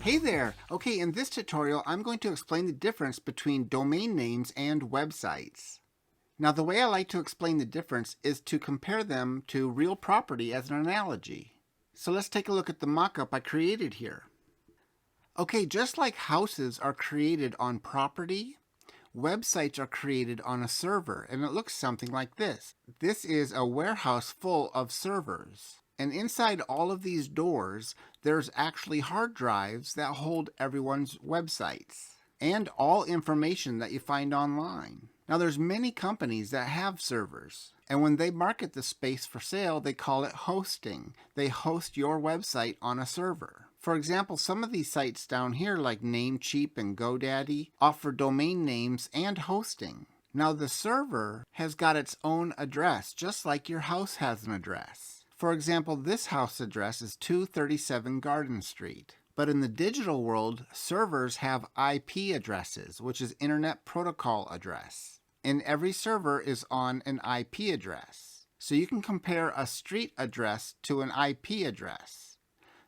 Hey there! Okay, in this tutorial, I'm going to explain the difference between domain names and websites. Now, the way I like to explain the difference is to compare them to real property as an analogy. So let's take a look at the mock-up I created here. Okay, just like houses are created on property, websites are created on a server, and it looks something like this. This is a warehouse full of servers. And inside all of these doors, there's actually hard drives that hold everyone's websites and all information that you find online. Now, there's many companies that have servers, and when they market the space for sale, they call it hosting. They host your website on a server. For example, some of these sites down here like Namecheap and GoDaddy offer domain names and hosting. Now, the server has got its own address, just like your house has an address. For example, this house address is 237 Garden Street. But in the digital world, servers have IP addresses, which is Internet Protocol address. And every server is on an IP address. So you can compare a street address to an IP address.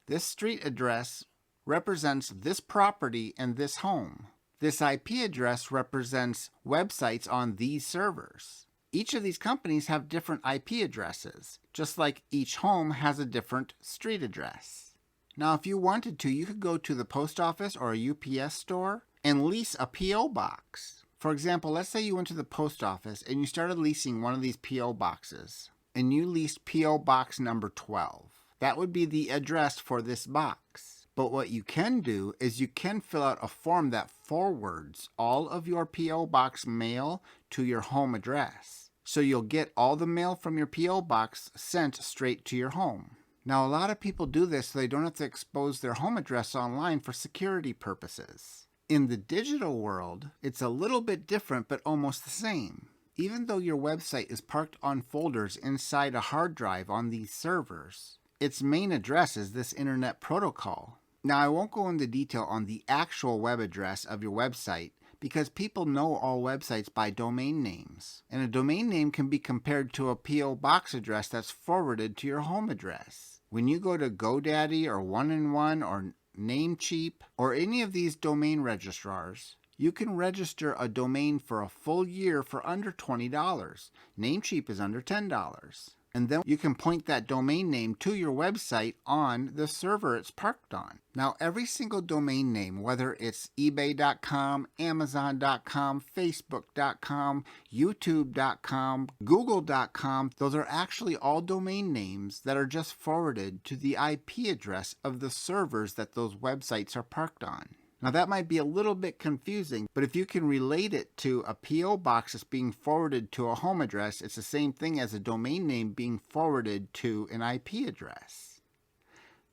This street address represents this property and this home. This IP address represents websites on these servers. Each of these companies have different IP addresses, just like each home has a different street address. Now, if you wanted to, you could go to the post office or a UPS store and lease a P.O. box. For example, let's say you went to the post office and you started leasing one of these P.O. boxes, and you leased P.O. box number 12. That would be the address for this box. But what you can do is you can fill out a form that forwards all of your P.O. box mail to your home address. So you'll get all the mail from your P.O. box sent straight to your home. Now, a lot of people do this so they don't have to expose their home address online for security purposes. In the digital world, it's a little bit different but almost the same. Even though your website is parked on folders inside a hard drive on these servers, its main address is this Internet Protocol. Now, I won't go into detail on the actual web address of your website because people know all websites by domain names. And a domain name can be compared to a P.O. box address that's forwarded to your home address. When you go to GoDaddy or 1&1 or Namecheap or any of these domain registrars, you can register a domain for a full year for under $20. Namecheap is under $10. And then you can point that domain name to your website on the server it's parked on. Now, every single domain name, whether it's ebay.com, amazon.com, facebook.com, youtube.com, google.com, those are actually all domain names that are just forwarded to the IP address of the servers that those websites are parked on. Now, that might be a little bit confusing, but if you can relate it to a P.O. box that's being forwarded to a home address, it's the same thing as a domain name being forwarded to an IP address.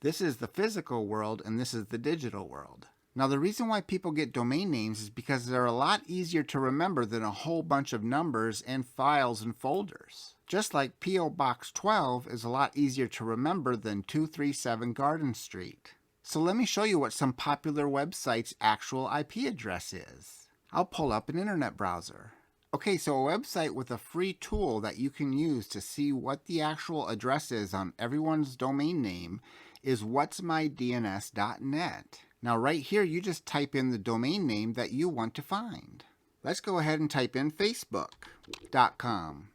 This is the physical world and this is the digital world. Now, the reason why people get domain names is because they're a lot easier to remember than a whole bunch of numbers and files and folders. Just like P.O. Box 12 is a lot easier to remember than 237 Garden Street. So let me show you what some popular websites' actual IP address is. I'll pull up an internet browser. Okay, so a website with a free tool that you can use to see what the actual address is on everyone's domain name is whatsmydns.net. Now right here, you just type in the domain name that you want to find. Let's go ahead and type in facebook.com.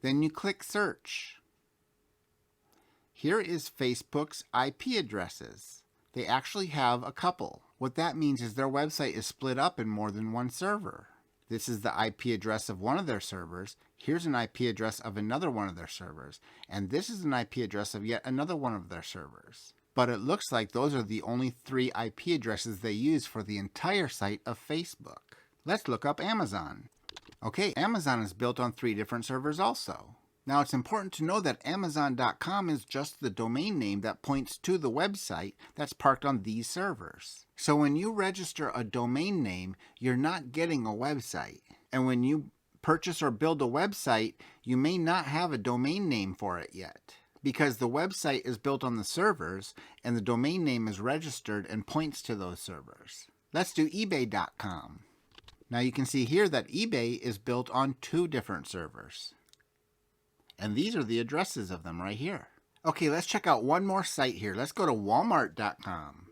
Then you click search. Here is Facebook's IP addresses. They actually have a couple. What that means is their website is split up in more than one server. This is the IP address of one of their servers. Here's an IP address of another one of their servers. And this is an IP address of yet another one of their servers. But it looks like those are the only 3 IP addresses they use for the entire site of Facebook. Let's look up Amazon. Okay, Amazon is built on 3 different servers also. Now, it's important to know that Amazon.com is just the domain name that points to the website that's parked on these servers. So when you register a domain name, you're not getting a website. And when you purchase or build a website, you may not have a domain name for it yet, because the website is built on the servers and the domain name is registered and points to those servers. Let's do ebay.com. Now you can see here that eBay is built on 2 different servers. And these are the addresses of them right here. Okay, let's check out one more site here. Let's go to walmart.com.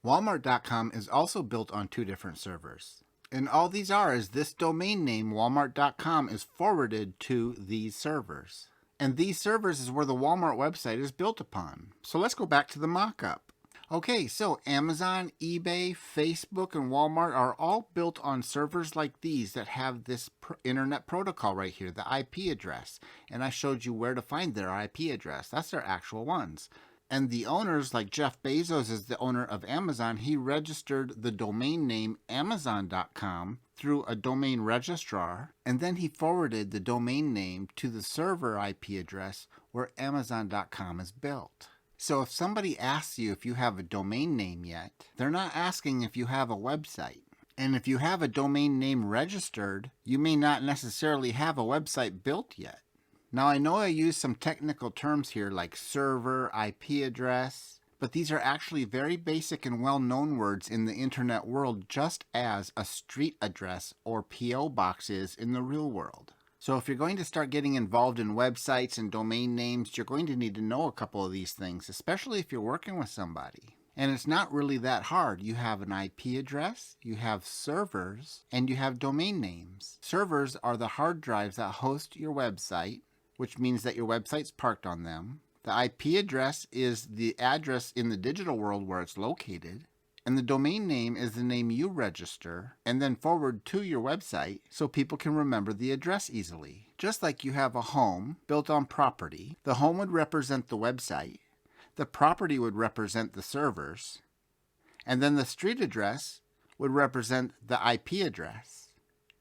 Walmart.com is also built on 2 different servers. And all these are is this domain name, Walmart.com, is forwarded to these servers. And these servers is where the Walmart website is built upon. So let's go back to the mock-up. Okay, so Amazon, eBay, Facebook, and Walmart are all built on servers like these that have this internet protocol right here, the IP address. And I showed you where to find their IP address. That's their actual ones. And the owners, like Jeff Bezos is the owner of Amazon, he registered the domain name Amazon.com through a domain registrar, and then he forwarded the domain name to the server IP address where Amazon.com is built. So if somebody asks you if you have a domain name yet, they're not asking if you have a website. And if you have a domain name registered, you may not necessarily have a website built yet. Now I know I use some technical terms here like server, IP address, but these are actually very basic and well-known words in the internet world, just as a street address or P.O. box is in the real world. So if you're going to start getting involved in websites and domain names, you're going to need to know a couple of these things, especially if you're working with somebody. And it's not really that hard. You have an IP address, you have servers, and you have domain names. Servers are the hard drives that host your website, which means that your website's parked on them. The IP address is the address in the digital world where it's located. And the domain name is the name you register and then forward to your website so people can remember the address easily. Just like you have a home built on property, the home would represent the website, the property would represent the servers, and then the street address would represent the IP address.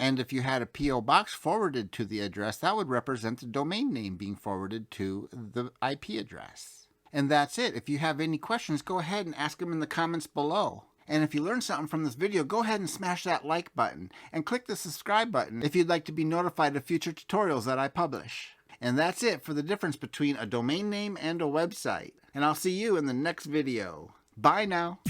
And if you had a P.O. box forwarded to the address, that would represent the domain name being forwarded to the IP address. And that's it. If you have any questions, go ahead and ask them in the comments below. And if you learned something from this video, go ahead and smash that like button and click the subscribe button if you'd like to be notified of future tutorials that I publish. And that's it for the difference between a domain name and a website. And I'll see you in the next video. Bye now.